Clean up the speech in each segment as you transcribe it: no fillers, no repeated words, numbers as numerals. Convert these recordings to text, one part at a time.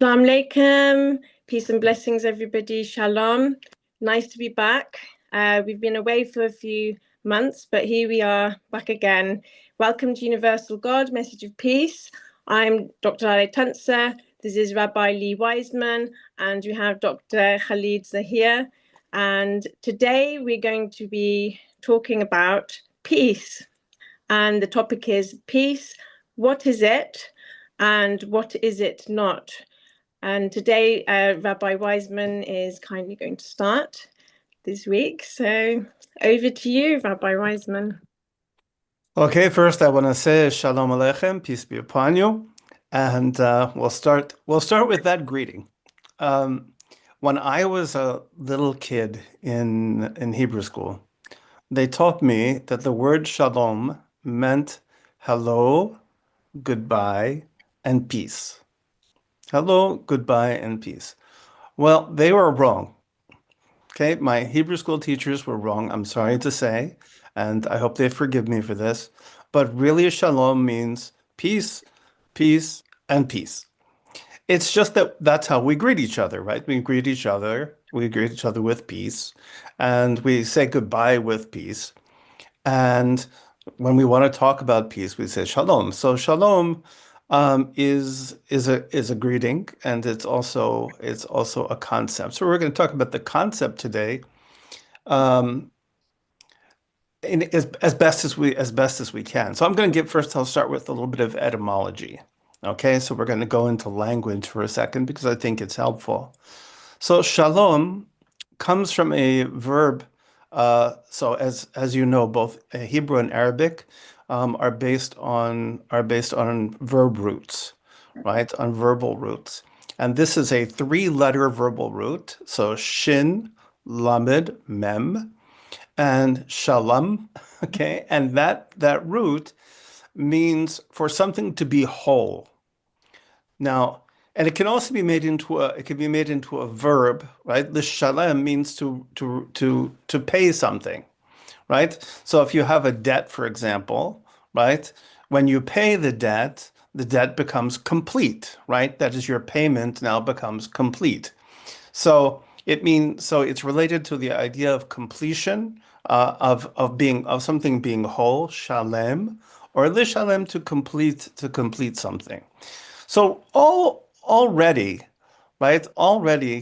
Assalamu alaikum. Peace and blessings, everybody. Shalom. Nice to be back. We've been away for a few months, but here we are back again. Welcome to Universal God, Message of Peace. I'm Dr. Lale Tuncer. This is Rabbi Lee Weissman, and we have Dr. Khalid Zaheer. And today we're going to be talking about peace. And the topic is peace. What is it? And what is it not? And today, Rabbi Weissman is kindly going to start this week. So over to you, Rabbi Weissman. Okay, first I want to say Shalom Aleichem, peace be upon you. And we'll start with that greeting. When I was a little kid in Hebrew school, they taught me that the word shalom meant hello, goodbye, and peace. Hello, goodbye, and peace. Well, they were wrong. Okay, my Hebrew school teachers were wrong, I'm sorry to say, and I hope they forgive me for this. But really, shalom means peace, peace, and peace. It's just that that's how we greet each other, right? We greet each other with peace, and we say goodbye with peace. And when we want to talk about peace, we say shalom. So shalom is a greeting, and it's also a concept. So we're going to talk about the concept today, as best as we can. So I'm going to I'll start with a little bit of etymology. Okay, so we're going to go into language for a second because I think it's helpful. So shalom comes from a verb. So as you know, both Hebrew and Arabic are based on verb roots, right? On verbal roots. And this is a 3-letter verbal root. So shin, lamed, mem, and shalom. Okay, and that root means for something to be whole. Now, and it can also be made into a verb, right? The shalem means to pay something, right? So if you have a debt, for example, right? When you pay the debt becomes complete, right? That is, your payment now becomes complete. So it's related to the idea of completion, of something being whole, shalem, or lishalem, to complete something. So already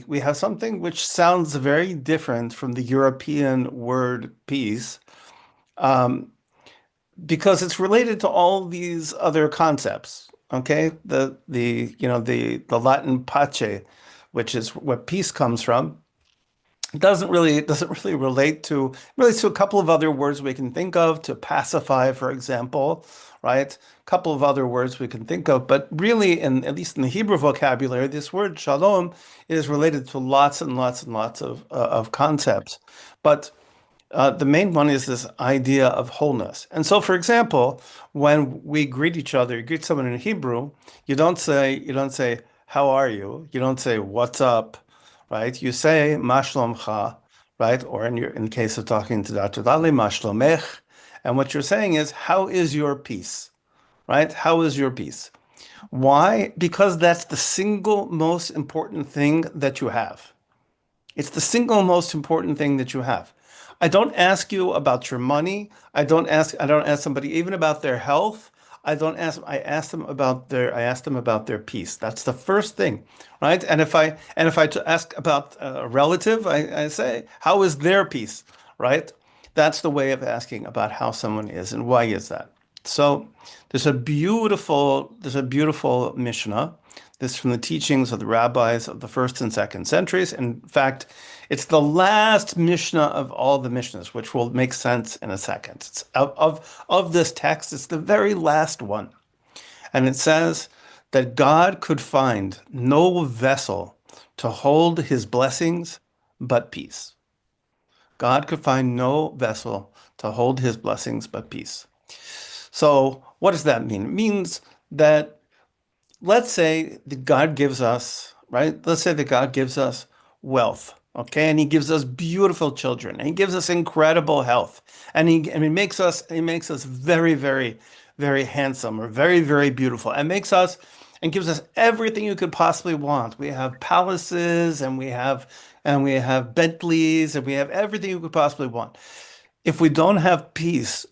we have something which sounds very different from the European word peace, because it's related to all these other concepts. Okay, the Latin pace, which is where peace comes from, doesn't really relate to a couple of other words we can think of, to pacify, for example, right? A couple of other words we can think of, but really, at least in the Hebrew vocabulary, this word shalom is related to lots and lots and lots of concepts. But the main one is this idea of wholeness. And so, for example, when we greet each other, you greet someone in Hebrew, you don't say how are you? You don't say what's up, right? You say ma shlomcha, right? Or in case of talking to Dr. Lale, ma shlomech. And what you're saying is, how is your peace, right? How is your peace? Why? Because that's the single most important thing that you have. It's the single most important thing that you have. I don't ask you about your money. I don't ask somebody even about their health. I ask them about their peace. That's the first thing, right? And if I ask about a relative, I say, how is their peace, right? That's the way of asking about how someone is, and why is that? So there's a beautiful Mishnah. This is from the teachings of the rabbis of the 1st and 2nd centuries. In fact, it's the last Mishnah of all the Mishnahs, which will make sense in a second. It's of this text, it's the very last one. And it says that God could find no vessel to hold his blessings but peace. God could find no vessel to hold his blessings but peace. So what does that mean? It means that, let's say that God gives us, right? Let's say that God gives us wealth, okay? And he gives us beautiful children, and he gives us incredible health. And he makes us very, very, very handsome, or very, very beautiful, and makes us and gives us everything you could possibly want. We have palaces and we have Bentleys and we have everything you could possibly want. If we don't have peace,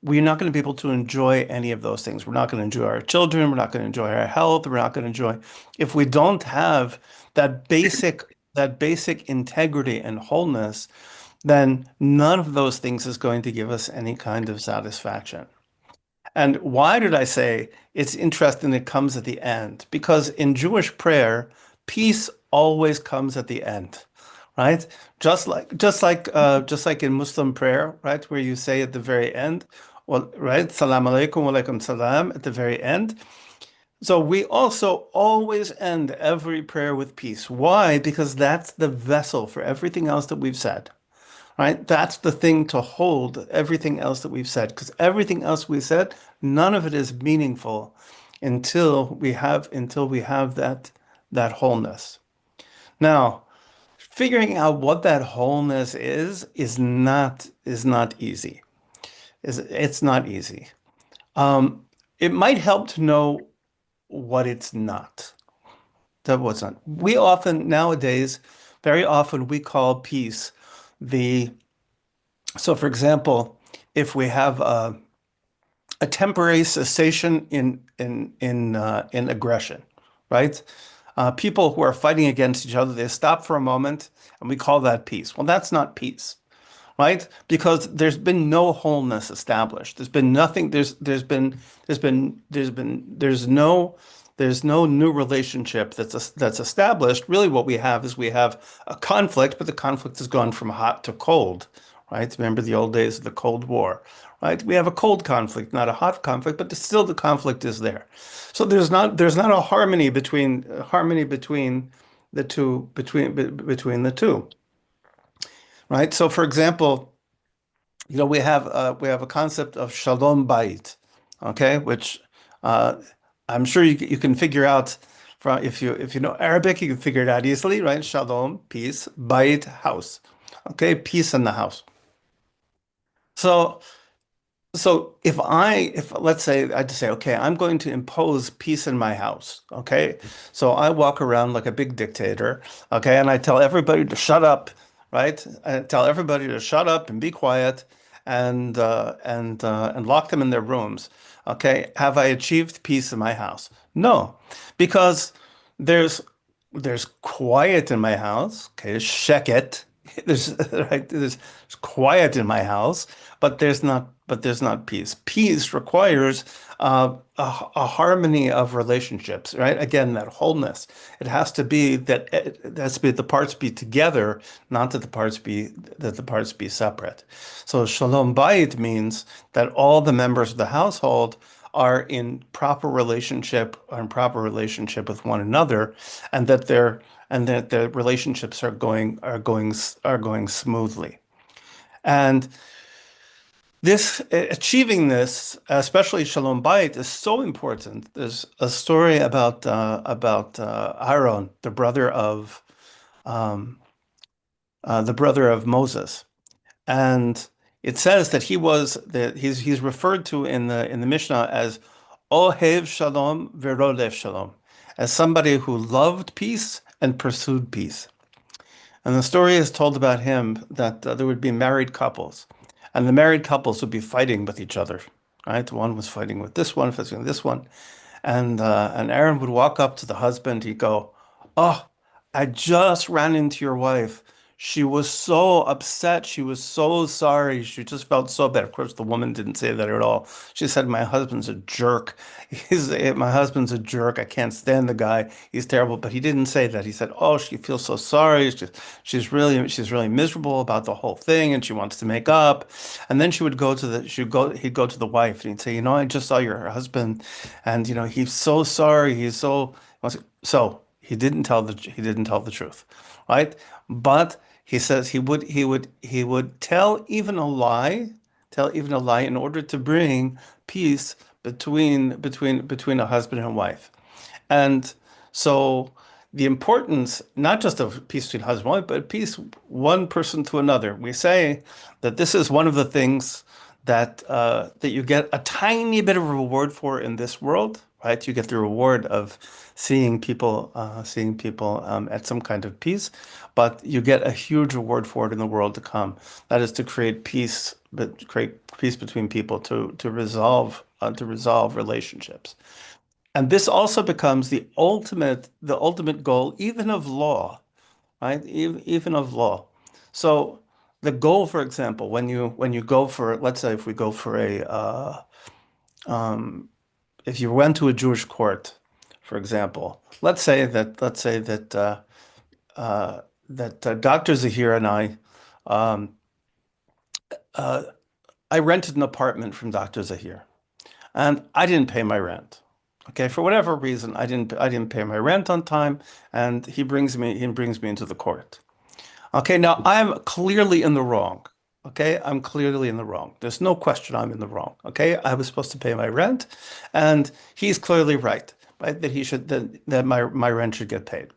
we're not going to be able to enjoy any of those things. We're not going to enjoy our children. We're not going to enjoy our health. We're not going to enjoy if we don't have that basic integrity and wholeness, then none of those things is going to give us any kind of satisfaction. And why did I say it's interesting it comes at the end? Because in Jewish prayer, peace always comes at the end, right? Just like in Muslim prayer, right, where you say at the very end, well, right, Salam alaikum wa alaikum salam at the very end. So we also always end every prayer with peace. Why? Because that's the vessel for everything else that we've said, right? That's the thing to hold everything else that we've said, because everything else we said, none of it is meaningful until we have that wholeness. Now, figuring out what that wholeness is not easy. It's not easy. It might help to know what it's not. That was not. We often nowadays, very often we call peace the. So, for example, if we have a temporary cessation in aggression, right? People who are fighting against each other, they stop for a moment, and we call that peace. Well, that's not peace, right? Because there's been no wholeness established. There's been nothing. There's no new relationship that's established. Really, what we have is we have a conflict, but the conflict has gone from hot to cold, right? Remember the old days of the Cold War, right? We have a cold conflict, not a hot conflict, but still the conflict is there. So there's not a harmony between the two, right? So for example, we have a concept of Shalom Bayit, okay, which I'm sure you can figure out from if you know Arabic, you can figure it out easily, right? Shalom, peace, Bayit, house, okay, peace in the house. So if let's say I just say, okay, I'm going to impose peace in my house, okay? So I walk around like a big dictator, okay, and I tell everybody to shut up, right? I tell everybody to shut up and be quiet and lock them in their rooms. Okay, have I achieved peace in my house? No, because there's there's quiet in my house. Okay, there's sheket. There's right, there's quiet in my house, but there's not peace. Peace requires a harmony of relationships, right? Again, that wholeness. It has to be the parts be together, not that the parts be separate. So shalom bayit means that all the members of the household are in proper relationship with one another, and that their relationships are going smoothly. And achieving this, especially Shalom Bayit, is so important. There's a story about Aaron, the brother of Moses, and it says that he's referred to in the Mishnah as Ohev Shalom Verodev Shalom, as somebody who loved peace and pursued peace. And the story is told about him that there would be married couples, and the married couples would be fighting with each other, right? One was fighting with this one, fighting with this one, and Aaron would walk up to the husband. He'd go, "Oh, I just ran into your wife. She was so upset. She was so sorry. She just felt so bad." Of course, the woman didn't say that at all. She said, "My husband's a jerk. My husband's a jerk. I can't stand the guy. He's terrible." But he didn't say that. He said, "Oh, she feels so sorry. She's really miserable about the whole thing, and she wants to make up." And then he'd go to the wife, and he'd say, "I just saw your husband, and he's so sorry. So he didn't tell the truth, right? But he says he would tell even a lie in order to bring peace between a husband and a wife. And so the importance not just of peace between husband and wife, but peace one person to another. We say that this is one of the things that you get a tiny bit of a reward for in this world, right? You get the reward of seeing people at some kind of peace, but you get a huge reward for it in the world to come. That is to create peace, but create peace between people to resolve relationships. And this also becomes the ultimate goal, even of law, right? Even of law. So the goal, for example, when you go for, let's say, if we go for if you went to a Jewish court, for example, let's say that Dr. Zaheer and um, I rented an apartment from Dr. Zaheer, and I didn't pay my rent. Okay, for whatever reason, I didn't pay my rent on time, and he brings me into the court. Okay, now I'm clearly in the wrong. Okay, I'm clearly in the wrong. There's no question I'm in the wrong. Okay, I was supposed to pay my rent, and he's clearly right, right? That my rent should get paid.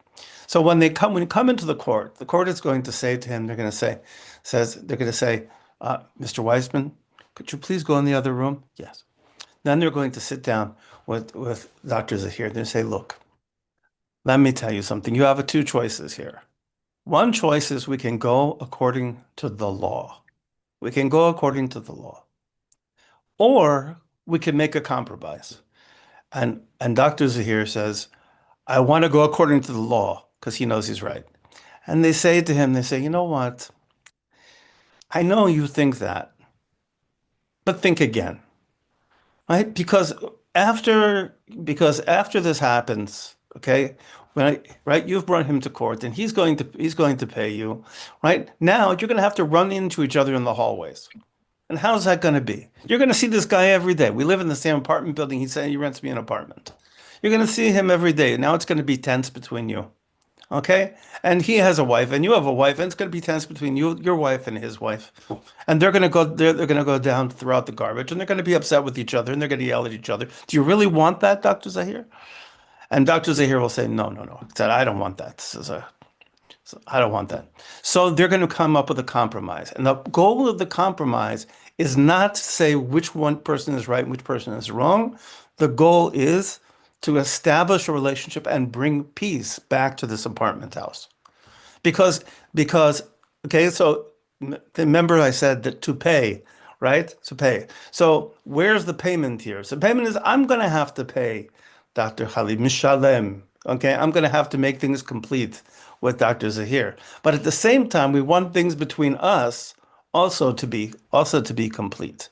So when you come into the court is going to say to him, they're going to say, Mr. Weissman, could you please go in the other room? Yes. Then they're going to sit down with Dr. Zaheer. They say, look, let me tell you something. You have two choices here. One choice is we can go according to the law. We can go according to the law. Or we can make a compromise. And Dr. Zaheer says, I want to go according to the law because he knows he's right. And they say to him, you know what? I know you think that, but think again, right? Because after this happens, okay, right, you've brought him to court and he's going to pay you, right? Now you're going to have to run into each other in the hallways. And how's that going to be? You're going to see this guy every day. We live in the same apartment building. He said he rents me an apartment. You're going to see him every day. Now it's going to be tense between you. Okay? And he has a wife and you have a wife, and it's going to be tense between your wife and his wife. And they're going to go down throughout the garbage, and they're going to be upset with each other, and they're going to yell at each other. Do you really want that, Dr. Zahir? And Dr. Zahir will say, no, no, no. He said, I don't want that. I don't want that. So they're going to come up with a compromise. And the goal of the compromise is not to say which one person is right and which person is wrong. The goal is to establish a relationship and bring peace back to this apartment house. Because okay, so remember I said that to pay, right? To pay. So where's the payment here? So payment is I'm going to have to pay Dr. Khalid Mishalem. Okay, I'm going to have to make things complete with Dr. Zahir. But at the same time, we want things between us also to be complete,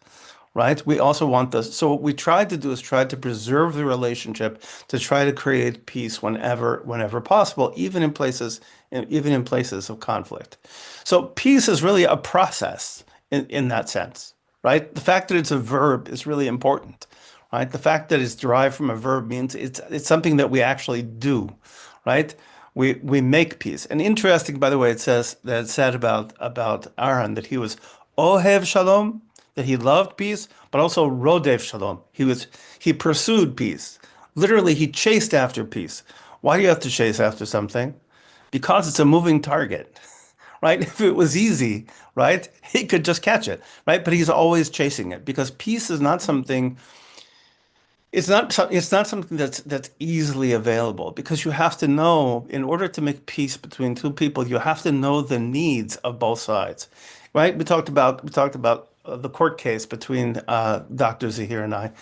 right? We also want this. So what we tried to do is try to preserve the relationship, to try to create peace whenever possible, even in places of conflict. So peace is really a process in that sense, right? The fact that it's a verb is really important, right? The fact that it's derived from a verb means it's something that we actually do, right? We make peace. And interesting, by the way, it said about Aaron that he was Ohev Shalom, that he loved peace, but also Rodev Shalom. He pursued peace. Literally, he chased after peace. Why do you have to chase after something? Because it's a moving target, right? If it was easy, right, he could just catch it, right? But he's always chasing it because peace is not something. It's not something that's easily available because you have to know, in order to make peace between two people, you have to know the needs of both sides, right? We talked about the court case between Dr. Zahir and I,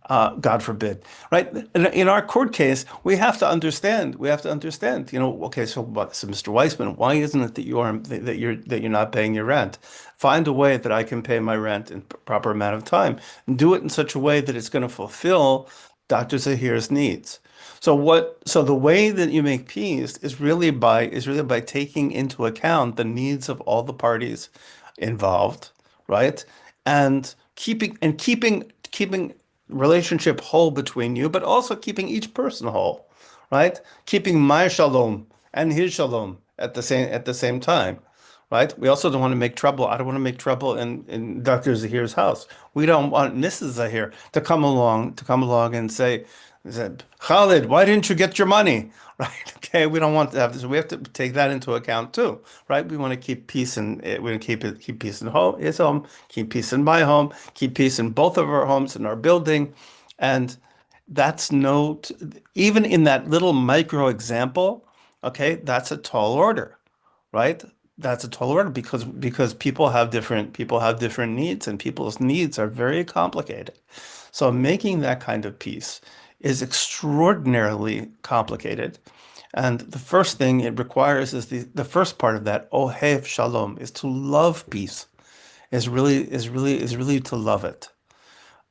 God forbid, right? In our court case, we have to understand. Okay, so what? So, Mr. Weissman, why isn't it that you're not paying your rent? Find a way that I can pay my rent in proper amount of time, and do it in such a way that it's going to fulfill Dr. Zahir's needs. So the way that you make peace is really by taking into account the needs of all the parties involved, right? And keeping relationship whole between you, but also keeping each person whole, right? Keeping my shalom and his shalom at the same time, right? We also don't want to make trouble. I don't want to make trouble in Dr. Zahir's house. We don't want Mrs. Zahir to come along and say He said, Khalid, why didn't you get your money? Right? Okay, we don't want to have this. We have to take that into account too, right? We want to keep peace and we want to keep peace in his home, keep peace in my home, keep peace in both of our homes in our building, and that's even in that little micro example. Okay, that's a tall order, right? That's a tall order because people have different needs, and people's needs are very complicated. So making that kind of peace is extraordinarily complicated. And the first thing it requires is the first part of that, Ohev Shalom, is to love peace, is really to love it.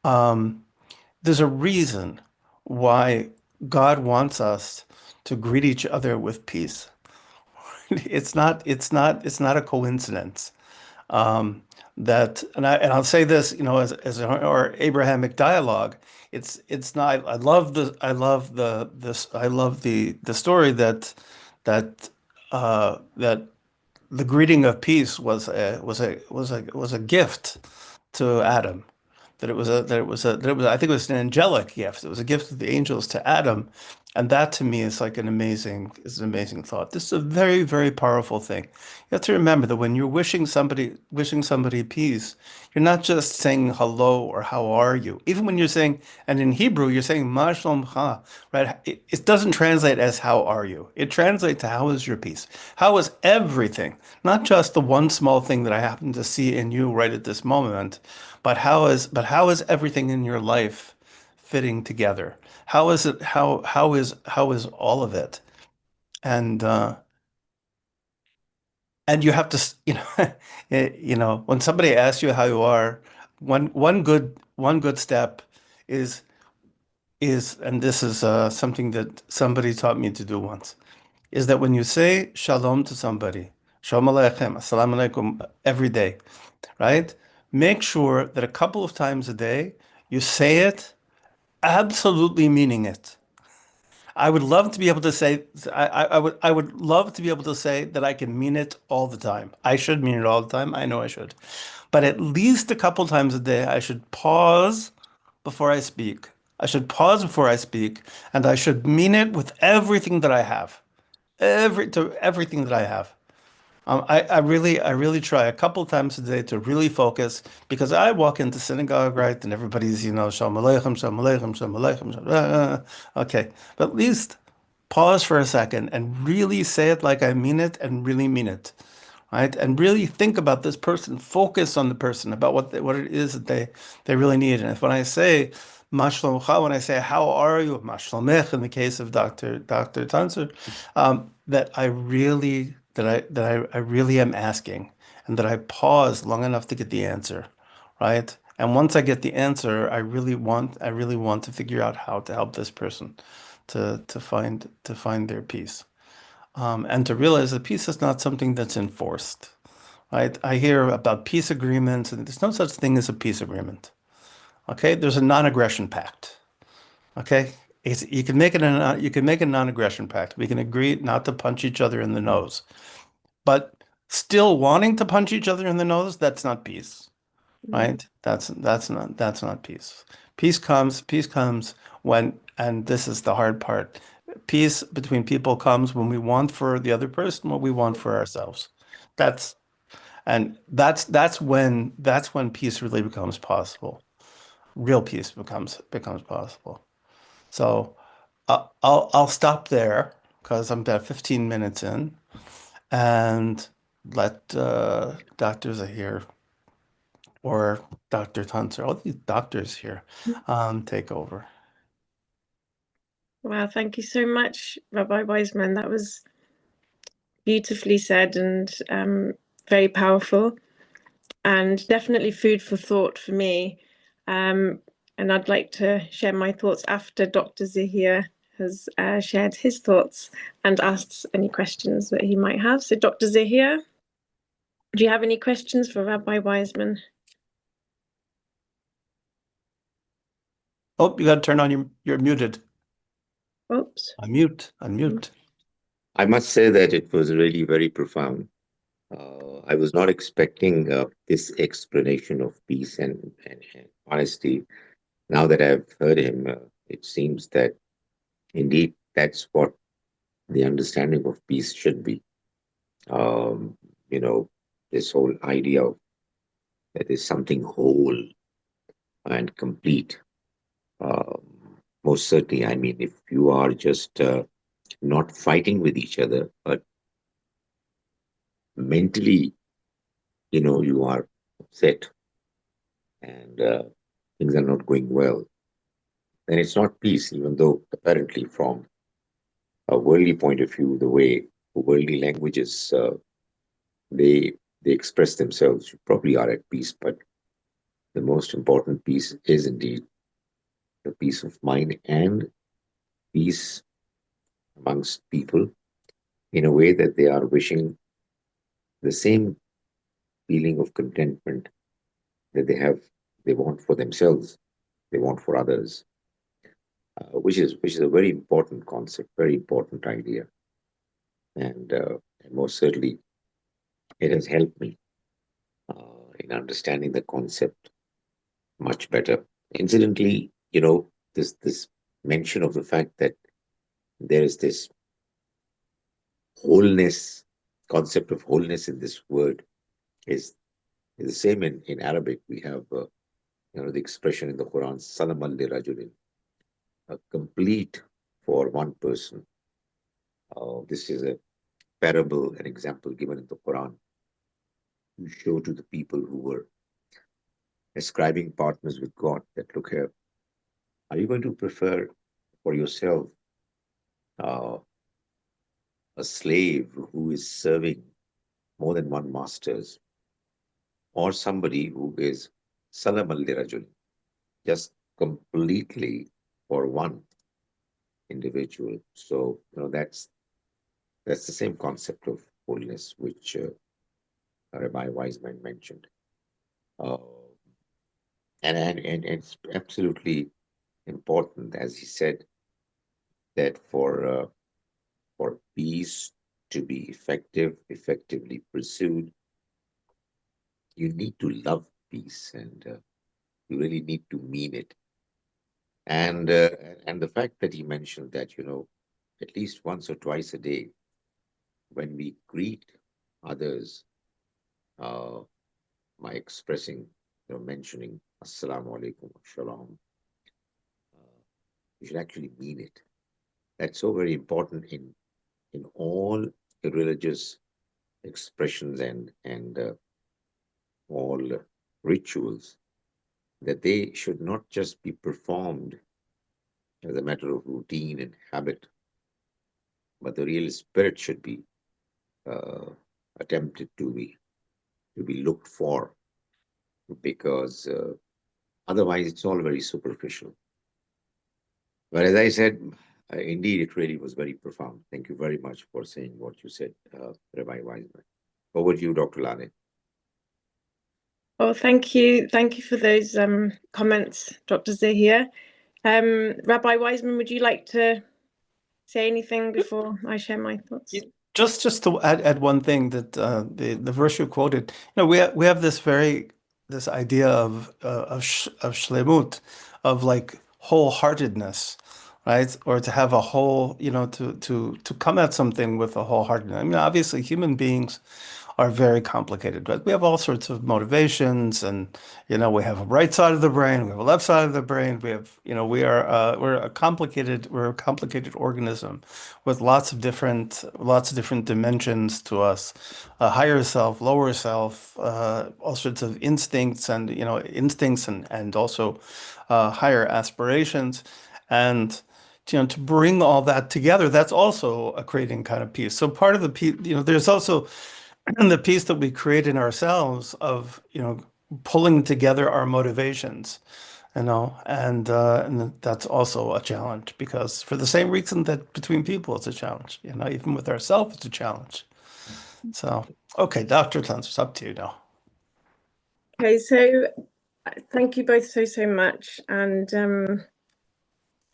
There's a reason why God wants us to greet each other with peace. It's not a coincidence. That I'll say this, as our Abrahamic dialogue, it's not. I love the story that the greeting of peace was a gift to Adam. I think it was an angelic gift. It was a gift of the angels to Adam, and that to me is like an amazing thought. This is a very, very powerful thing. You have to remember that when you're wishing somebody peace, you're not just saying hello or how are you. Even when you're saying, and in Hebrew you're saying Ma shlomcha, right? It doesn't translate as how are you. It translates to how is your peace? How is everything? Not just the one small thing that I happen to see in you right at this moment, but how is everything in your life fitting together? How is it? How is all of it? And and you have to, when somebody asks you how you are, one good step is and this is something that somebody taught me to do once, is that when you say shalom to somebody, shalom aleichem, assalamu alaikum, every day, right? Make sure that a couple of times a day you say it absolutely meaning it. I would love to be able to say I would love to be able to say that I can mean it all the time. I should mean it all the time. I know I should. But at least a couple times a day I should pause before I speak. I should pause before I speak, and I should mean it with everything that I have. Everything that I have. I really try a couple times a day to really focus, because I walk into synagogue, right, and everybody's, Shalom Aleichem, Shalom Aleichem, Shalom Aleichem, okay. But at least pause for a second and really say it like I mean it and really mean it, right? And really think about this person, focus on the person, about what it is that they really need. And if when I say Ma shlomcha, when I say how are you, Ma shlomech, in the case of Dr. Tuncer, that I really am asking, and that I pause long enough to get the answer, right? And once I get the answer, I really want to figure out how to help this person to find their peace, and to realize that peace is not something that's enforced, right? I hear about peace agreements, and there's no such thing as a peace agreement. Okay, there's a non-aggression pact. Okay, you can make a non-aggression pact. We can agree not to punch each other in the nose, but still wanting to punch each other in the nose, that's not peace, right? That's not peace. Peace comes when, and this is the hard part, peace between people comes when we want for the other person what we want for ourselves. That's that's when peace really becomes possible. Real peace becomes possible. So I'll stop there because I'm about 15 minutes in, and let Dr. Zaheer or Dr. Tuncer, all these doctors here, take over. Wow, thank you so much, Rabbi Weissman. That was beautifully said and very powerful, and definitely food for thought for me. And I'd like to share my thoughts after Dr. Zaheer has shared his thoughts and asked any questions that he might have. So, Dr. Zaheer, do you have any questions for Rabbi Weissman? Oh, you got to turn on you're muted. Oops. Unmute. I must say that it was really very profound. I was not expecting this explanation of peace and honesty. Now that I've heard him, it seems that indeed, that's what the understanding of peace should be. Um, you know, this whole idea of that is something whole and complete. Most certainly, I mean, if you are just not fighting with each other, but mentally, you are upset and things are not going well, then it's not peace, even though apparently from a worldly point of view, the way worldly languages they express themselves, you probably are at peace. But the most important peace is indeed the peace of mind and peace amongst people in a way that they are wishing the same feeling of contentment that they want for themselves, they want for others, which is a very important concept, very important idea, and most certainly it has helped me in understanding the concept much better. Incidentally, this mention of the fact that there is this wholeness concept of wholeness in this word is the same in Arabic. We have the expression in the Quran, Salaam li rajulin, a complete for one person. This is a parable, an example given in the Quran to show to the people who were ascribing partners with God that, look here, are you going to prefer for yourself uh, a slave who is serving more than one masters, or somebody who is Salam al Rajul, just completely for one individual? So that's the same concept of wholeness which Rabbi Weissman mentioned, uh, and it's absolutely important, as he said, that for peace to be effectively pursued, you need to love peace, and you really need to mean it. And the fact that he mentioned that, at least once or twice a day, when we greet others uh, by expressing, mentioning Assalamu alaikum, Shalom, you should actually mean it. That's so very important in all the religious expressions and all rituals, that they should not just be performed as a matter of routine and habit, but the real spirit should be uh, attempted to be looked for, because otherwise it's all very superficial. But as I said, indeed, it really was very profound. Thank you very much for saying what you said, Rabbi Weissman. Over to you, Dr. Lale. Well, thank you for those comments, Dr. Zaheer. Rabbi Weissman, would you like to say anything before I share my thoughts? Just to add one thing, that the verse you quoted, we have this idea of shlemut, of like wholeheartedness, right? Or to have a whole, to come at something with a wholeheartedness. I mean, obviously, human beings are very complicated, but we have all sorts of motivations, and we have a right side of the brain, we have a left side of the brain, we have, we're a complicated organism with lots of different dimensions to us, a higher self, lower self, all sorts of instincts, and also higher aspirations, and to bring all that together, that's also a creating kind of peace. So part of the peace, there's also the peace that we create in ourselves of, pulling together our motivations, and that's also a challenge, because for the same reason that between people it's a challenge, even with ourselves it's a challenge. So, okay, Dr. Tuncer, it's up to you now. Okay, so thank you both so much, and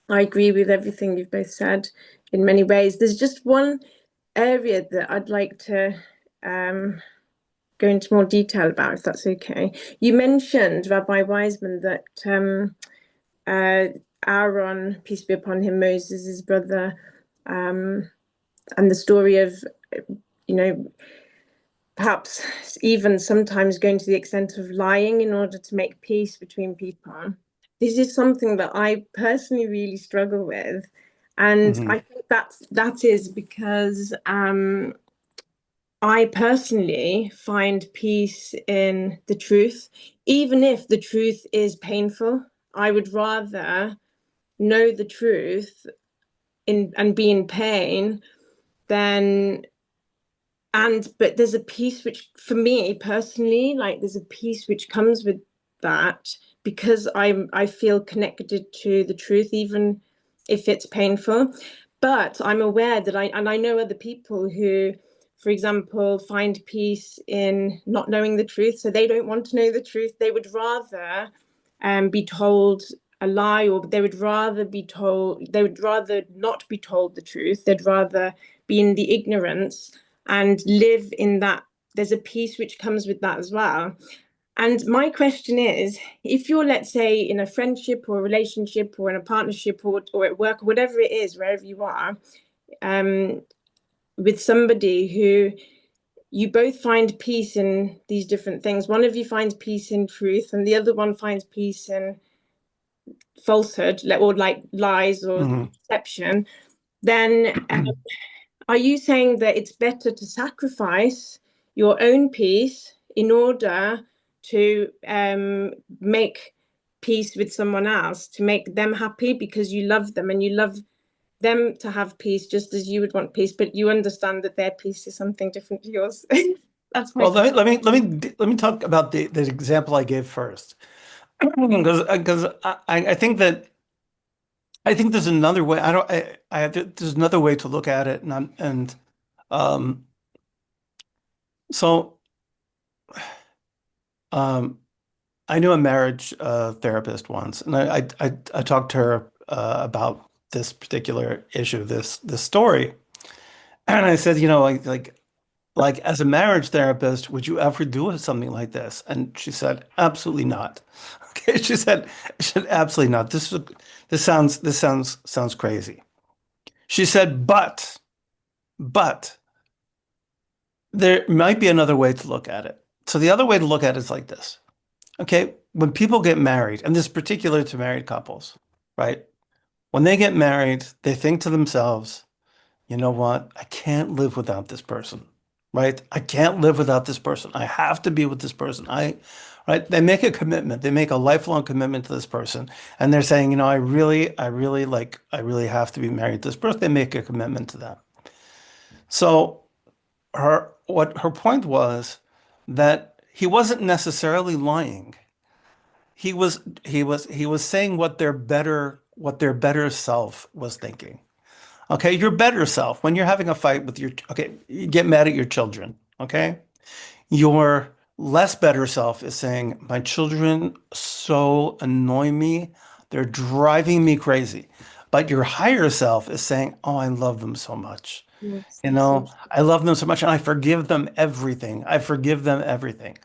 I agree with everything you've both said in many ways. There's just one area that I'd like to go into more detail about, if that's okay. You mentioned, Rabbi Weissman, that Aaron, peace be upon him, Moses' brother, and the story of, perhaps even sometimes going to the extent of lying in order to make peace between people. This is something that I personally really struggle with. And I think that is because I personally find peace in the truth, even if the truth is painful. I would rather know the truth and be in pain than but there's a peace which, for me personally, like there's a peace which comes with that, because I feel connected to the truth, even if it's painful. But I'm aware that I know other people who, for example, find peace in not knowing the truth. So they don't want to know the truth. They would rather be told a lie, or they would rather not be told the truth. They'd rather be in the ignorance and live in that. There's a peace which comes with that as well. And my question is, if you're, let's say, in a friendship or a relationship or in a partnership or at work, or whatever it is, wherever you are, with somebody who you both find peace in these different things. One of you finds peace in truth and the other one finds peace in falsehood, or like lies or deception. Then are you saying that it's better to sacrifice your own peace in order to make peace with someone else, to make them happy because you love them and you love them to have peace just as you would want peace, but you understand that their peace is something different to yours? That's my Well, let me talk about the example I gave first, because I think there's another way. There's another way to look at it, um so I knew a marriage therapist once, and I talked to her about this particular issue, this story, and I said, like as a marriage therapist, would you ever do something like this? And she said, absolutely not. Okay, she said absolutely not. This sounds crazy. She said, but there might be another way to look at it. So the other way to look at it is like this. Okay, when people get married, and this is particular to married couples, right? When they get married, they think to themselves, you know what? I can't live without this person, right? I can't live without this person. I have to be with this person. Right? They make a commitment. They make a lifelong commitment to this person, and they're saying, I really have to be married to this person. They make a commitment to that. So what her point was that he wasn't necessarily lying. He was saying what their better self was thinking. Okay, your better self, when you're having a fight with you get mad at your children, okay? Your less better self is saying, my children so annoy me, they're driving me crazy. But your higher self is saying, oh, I love them so much. yes, I love them so much and I forgive them everything. I forgive them everything.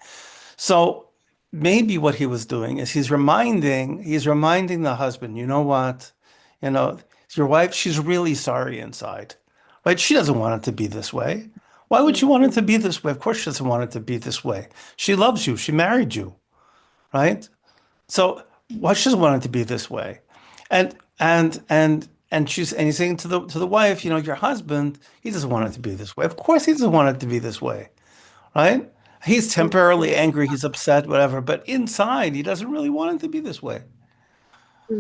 So maybe what he was doing is he's reminding the husband, you know what? You know, your wife, she's really sorry inside. Right? She doesn't want it to be this way. Why would you want it to be this way? Of course she doesn't want it to be this way. She loves you. She married you, right? So why she doesn't want it to be this way? And he's saying to the wife, your husband, he doesn't want it to be this way. Of course he doesn't want it to be this way, right? He's temporarily angry, he's upset, whatever, but inside he doesn't really want it to be this way.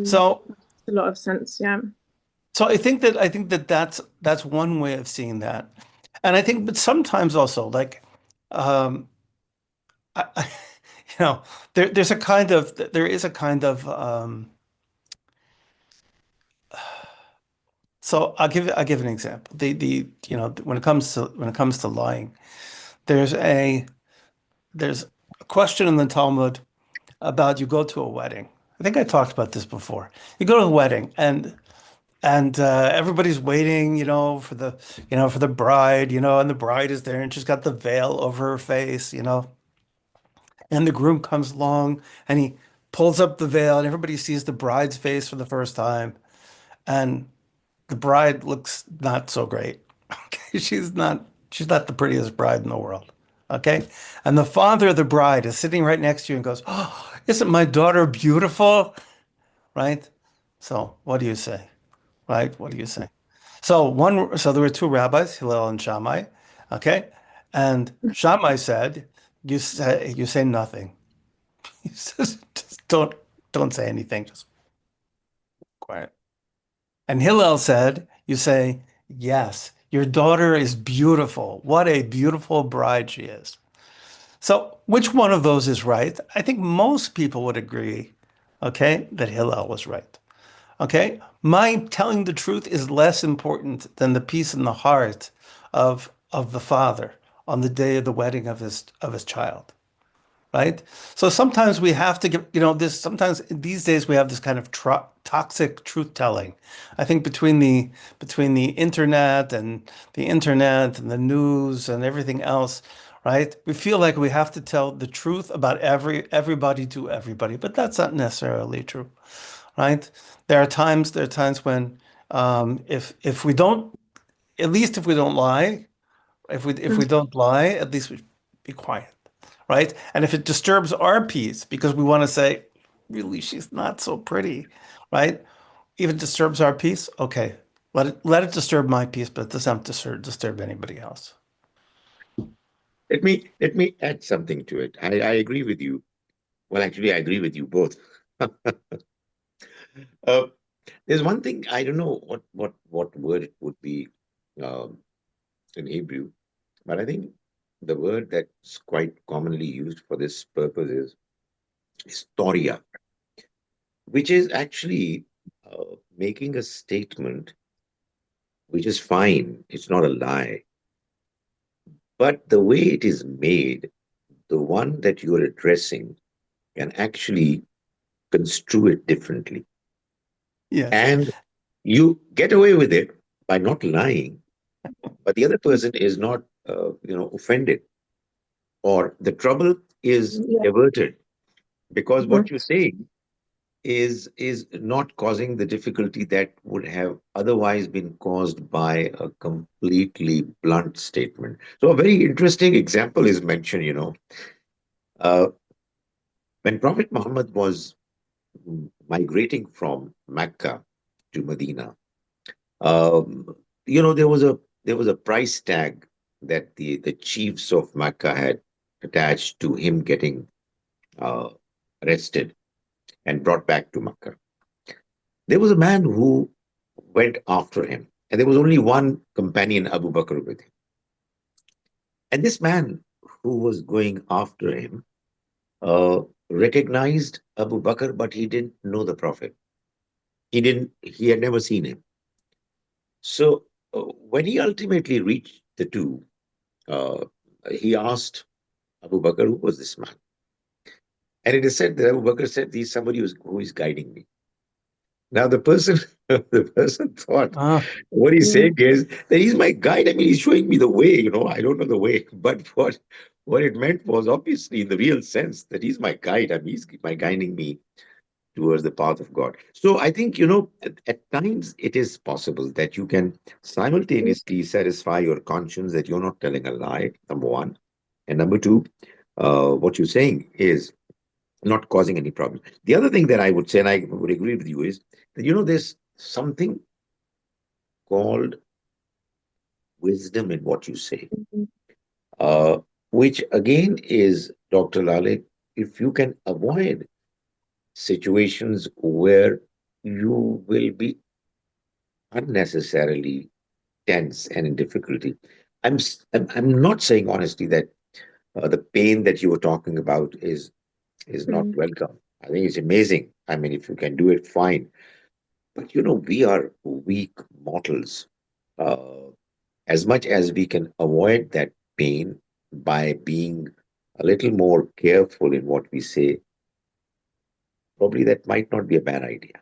So a lot of sense. Yeah. so I think that that's one way of seeing that. And I think, but sometimes also like um I, you know, there is a kind of so I'll give an example. When it comes to lying, there's a there's a question in the Talmud about you go to a wedding. I think I talked about this before. You go to a wedding and everybody's waiting, for the bride, and the bride is there and she's got the veil over her face, and the groom comes along and he pulls up the veil, and everybody sees the bride's face for the first time. And the bride looks not so great. Okay, she's not the prettiest bride in the world. Okay. And the father of the bride is sitting right next to you and goes, "Oh, isn't my daughter beautiful?" Right? So what do you say? Right? What do you say? So there were two rabbis, Hillel and Shammai. Okay. And Shammai said, you say nothing. He says, just don't say anything, just quiet. And Hillel said, you say, yes, your daughter is beautiful. What a beautiful bride she is. So which one of those is right? I think most people would agree, okay, that Hillel was right. Okay? My telling the truth is less important than the peace in the heart of the father on the day of the wedding of his child. Right? So sometimes we have to give, this, sometimes these days we have this kind of toxic truth telling. I think between the internet and the news and everything else, right? We feel like we have to tell the truth about everybody to everybody, but that's not necessarily true, right? There are times when if we don't, at least if we don't lie, if we don't lie, at least we be quiet, right? And if it disturbs our peace because we want to say, really, she's not so pretty, right? Even disturbs our peace, okay, let it disturb my peace, but it doesn't have to disturb anybody else. Let me add something to it. I agree with you. Well, actually, I agree with you both. uh, there's one thing I don't know what word it would be um, in Hebrew, but I think the word that's quite commonly used for this purpose is historia, which is actually making a statement which is fine. It's not a lie. But the way it is made, the one that you're addressing can actually construe it differently. Yes. And you get away with it by not lying, but the other person is not, offended, or the trouble is Yeah. averted because Mhm. what you're saying is not causing the difficulty that would have otherwise been caused by a completely blunt statement. So a very interesting example is mentioned, uh, when Prophet Muhammad was migrating from Mecca to Medina. Um, there was a price tag that the chiefs of Mecca had attached to him getting uh, arrested and brought back to Mecca. There was a man who went after him, and there was only one companion, Abu Bakr, with him. And this man who was going after him recognized Abu Bakr, but he didn't know the Prophet. He had never seen him. So when he ultimately reached the two, uh, he asked Abu Bakr, who was this man? And it is said that Abu Bakr said, he's somebody who is guiding me. Now the person thought Ah, what he's Mm. saying is that he's my guide. I mean, he's showing me the way, I don't know the way. But what it meant was obviously in the real sense that he's my guide. I mean, he's my guiding me towards the path of God. So I think, at times it is possible that you can simultaneously satisfy your conscience that you're not telling a lie, number one. And number two, what you're saying is not causing any problem. The other thing that I would say, and I would agree with you, is that, there's something called wisdom in what you say, Mhm. uh, which again is, Dr. Lale, if you can avoid situations where you will be unnecessarily tense and in difficulty. I'm not saying honestly that the pain that you were talking about is not Mm. welcome. I think it's amazing. I mean, if you can do it, fine. But we are weak mortals. Uh, as much as we can avoid that pain by being a little more careful in what we say, probably that might not be a bad idea.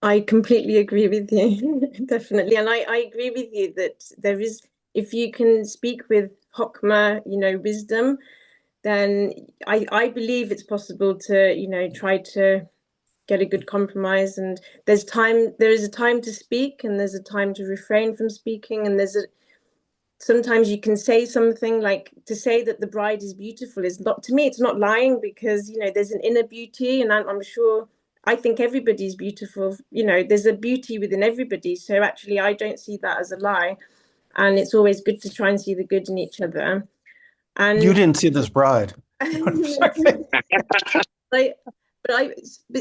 I completely agree with you, definitely. And I agree with you that there is, if you can speak with Hokmah, wisdom, then I believe it's possible to, you know, try to get a good compromise. And there is a time to speak, and there's a time to refrain from speaking, and sometimes you can say something, like to say that the bride is beautiful is not, to me, it's not lying, because, you know, there's an inner beauty, and I'm sure, I think everybody's beautiful, you know, there's a beauty within everybody. So actually, I don't see that as a lie. And it's always good to try and see the good in each other. And You didn't see this bride. but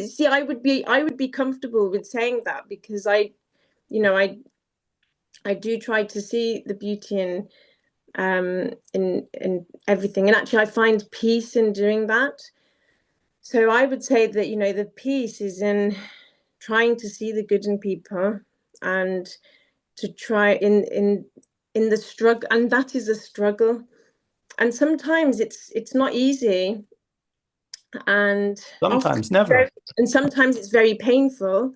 see, I would be comfortable with saying that, because I do try to see the beauty in everything, and actually I find peace in doing that. So I would say that, you know, the peace is in trying to see the good in people, and to try in the struggle, and that is a struggle, and sometimes it's not easy, and Sometimes never. and sometimes it's very painful.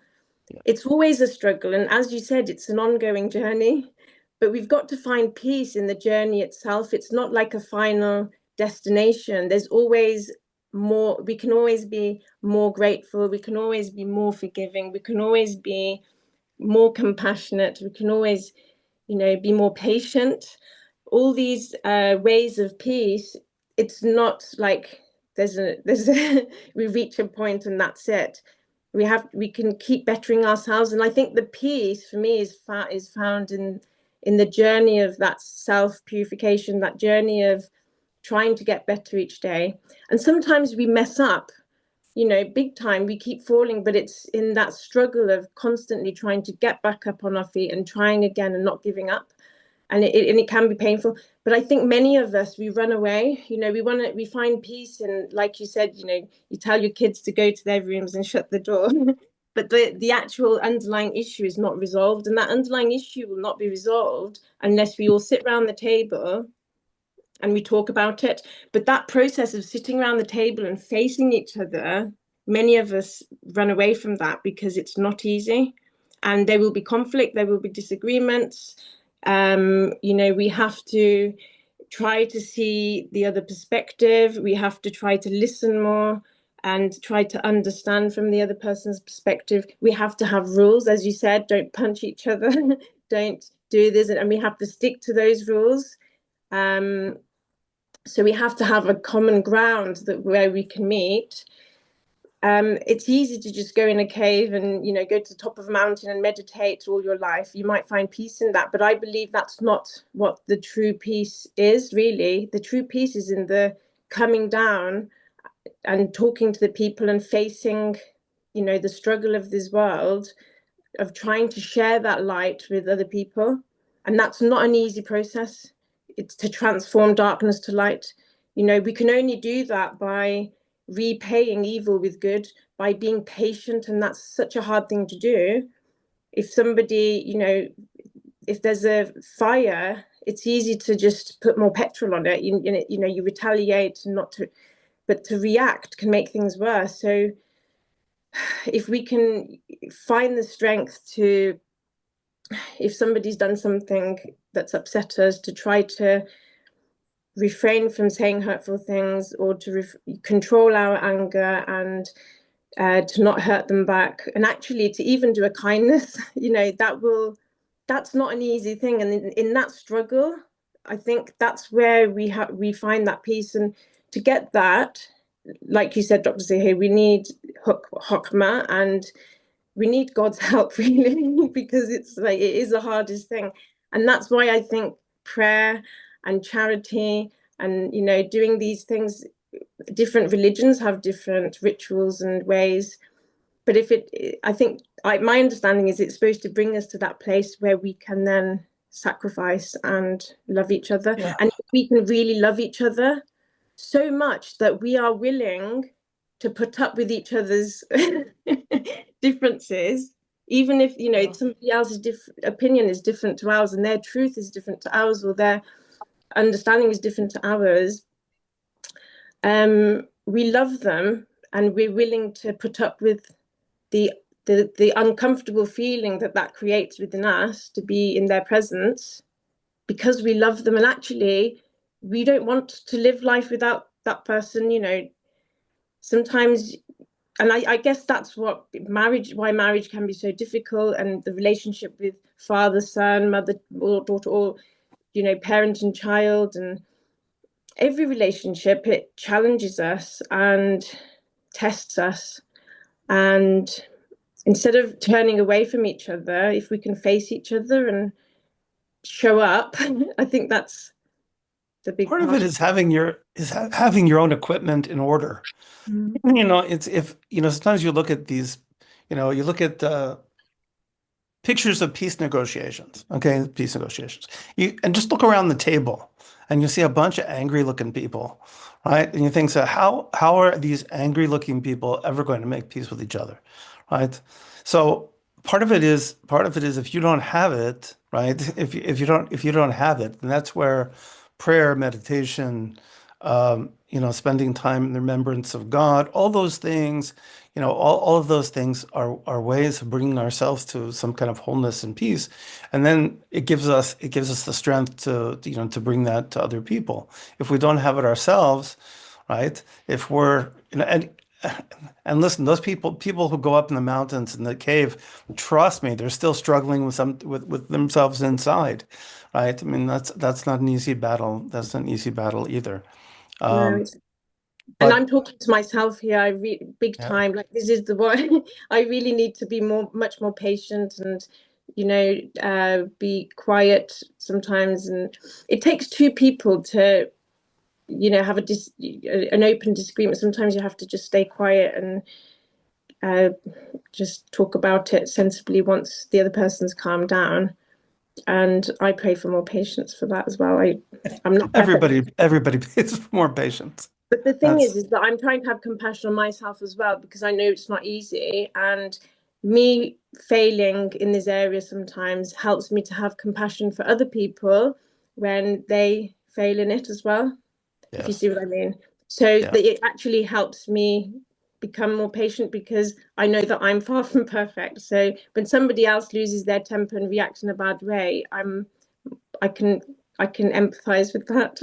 Yeah. It's always a struggle, and as you said, it's an ongoing journey, but we've got to find peace in the journey itself. It's not like a final destination. There's always more. We can always be more grateful, we can always be more forgiving, we can always be more compassionate, we can always, you know, be more patient. All these ways of peace, it's not like there's a we reach a point and that's it. We can keep bettering ourselves, and I think the peace for me is found in the journey of that self purification, that journey of trying to get better each day. And sometimes we mess up, you know, big time. We keep falling, but it's in that struggle of constantly trying to get back up on our feet and trying again and not giving up. And it can be painful, but I think many of us, we run away. You know, we find peace, and like you said, you know, you tell your kids to go to their rooms and shut the door, but the actual underlying issue is not resolved, and that underlying issue will not be resolved unless we all sit around the table and we talk about it. But that process of sitting around the table and facing each other, many of us run away from that because it's not easy, and there will be conflict, there will be disagreements. You know, we have to try to see the other perspective. We have to try to listen more and try to understand from the other person's perspective. We have to have rules, as you said, don't punch each other, don't do this, and we have to stick to those rules. So we have to have a common ground where we can meet. It's easy to just go in a cave and, you know, go to the top of a mountain and meditate all your life. You might find peace in that, but I believe that's not what the true peace is, really. The true peace is in the coming down and talking to the people and facing, you know, the struggle of this world, of trying to share that light with other people. And that's not an easy process. It's to transform darkness to light. You know, we can only do that by repaying evil with good, by being patient, and that's such a hard thing to do. If somebody, you know, if there's a fire, it's easy to just put more petrol on it. You know, you retaliate, but to react can make things worse. So if we can find the strength to, if somebody's done something that's upset us, to try to refrain from saying hurtful things, or to control our anger, and to not hurt them back, and actually to even do a kindness, you know, that's not an easy thing. And in that struggle, I think that's where we find that peace. And to get that, like you said, Dr. Zaheer, we need hokmah, and we need God's help, really, because it's like, it is the hardest thing. And that's why I think prayer and charity and, you know, doing these things, different religions have different rituals and ways. But I think my understanding is it's supposed to bring us to that place where we can then sacrifice and love each other. Yeah. And we can really love each other so much that we are willing to put up with each other's differences, even if, you know, somebody else's opinion is different to ours, and their truth is different to ours, or their understanding is different to ours. We love them, and we're willing to put up with the uncomfortable feeling that creates within us to be in their presence, because we love them. And actually, we don't want to live life without that person, you know, sometimes, and I guess that's why marriage can be so difficult, and the relationship with father, son, mother, or daughter, or, you know, parent and child, and every relationship, it challenges us and tests us. And instead of turning away from each other, if we can face each other and show up, I think that's the big Part of it is having your own equipment in order. You know, it's if you know sometimes you look at these, you know, you look at pictures of peace negotiations, okay, peace negotiations. And just look around the table, and you see a bunch of angry-looking people, right? And you think, so how are these angry-looking people ever going to make peace with each other, right? So part of it is if you don't have it, right? If you don't have it, then that's where prayer, meditation, you know, spending time in the remembrance of God, all those things, you know, all of those things are ways of bringing ourselves to some kind of wholeness and peace. And then it gives us the strength to, you know, to bring that to other people. If we don't have it ourselves, right? If we're, you know, and listen, those people who go up in the mountains in the cave, trust me, they're still struggling with themselves inside, right? I mean, that's not an easy battle. That's not an easy battle either. No, and I'm talking to myself here. Big time. Like, this is the one. I really need to be much more patient, and, you know, be quiet sometimes. And it takes two people to, you know, have an open disagreement. Sometimes you have to just stay quiet and just talk about it sensibly once the other person's calmed down. And I pray for more patience for that as well. I'm not perfect. Everybody pays for more patience. But the thing is that I'm trying to have compassion on myself as well, because I know it's not easy. And me failing in this area sometimes helps me to have compassion for other people when they fail in it as well, if you see what I mean. So that it actually helps me become more patient, because I know that I'm far from perfect. So when somebody else loses their temper and reacts in a bad way, I can empathize with that.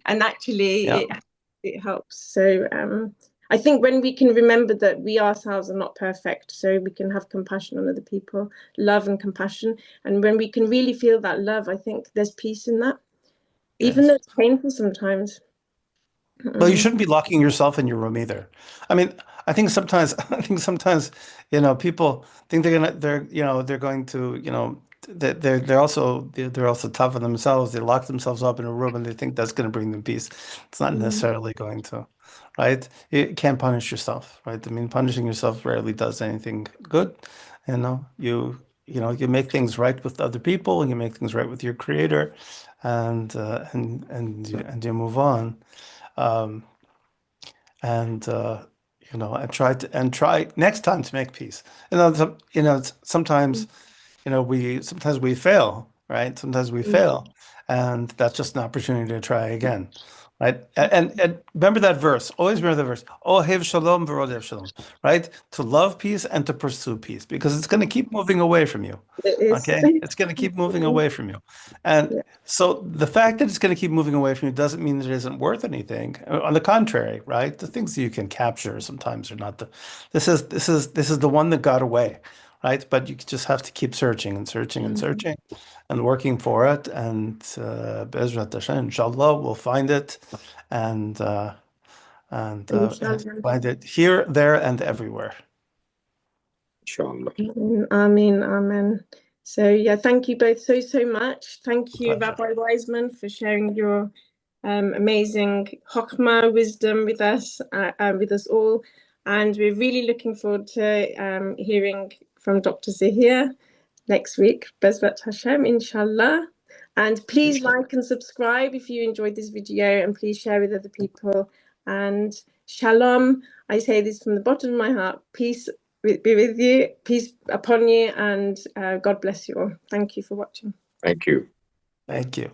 And actually it helps. So I think when we can remember that we ourselves are not perfect, so we can have compassion on other people, love and compassion. And when we can really feel that love, I think there's peace in that, even though it's painful sometimes. Well, you shouldn't be locking yourself in your room either. I mean, I think sometimes, you know, people think they're going to, you know, they're also tough on themselves. They lock themselves up in a room and they think that's going to bring them peace. It's not necessarily going to, right? You can't punish yourself, right? I mean, punishing yourself rarely does anything good. You know, you make things right with other people, and you make things right with your creator, and you move on. You know, and try next time to make peace. Sometimes, you know, sometimes we fail, right? Sometimes we fail, and that's just an opportunity to try again, right? And remember that verse. Always remember that verse. Ohev shalom v'rodev shalom, right? To love peace and to pursue peace, because it's going to keep moving away from you. Okay, it's going to keep moving away from you, and so the fact that it's going to keep moving away from you doesn't mean that it isn't worth anything. On the contrary, right? The things that you can capture sometimes are not the. This is the one that got away, right? But you just have to keep searching and searching and searching, and working for it. And Be'ezrat Hashem, inshallah, we'll find it, and find it here, there, and everywhere. Inshallah. Amen, amen. So yeah, thank you both so much. Thank you, Pleasure. Rabbi Weissman, for sharing your amazing Chokhmah wisdom with us all. And we're really looking forward to hearing from Dr. Zaheer next week. Bezrat Hashem, inshallah. And please like and subscribe if you enjoyed this video, and please share with other people. And Shalom, I say this from the bottom of my heart. Peace be with you, peace upon you, and God bless you all. Thank you for watching. Thank you. Thank you.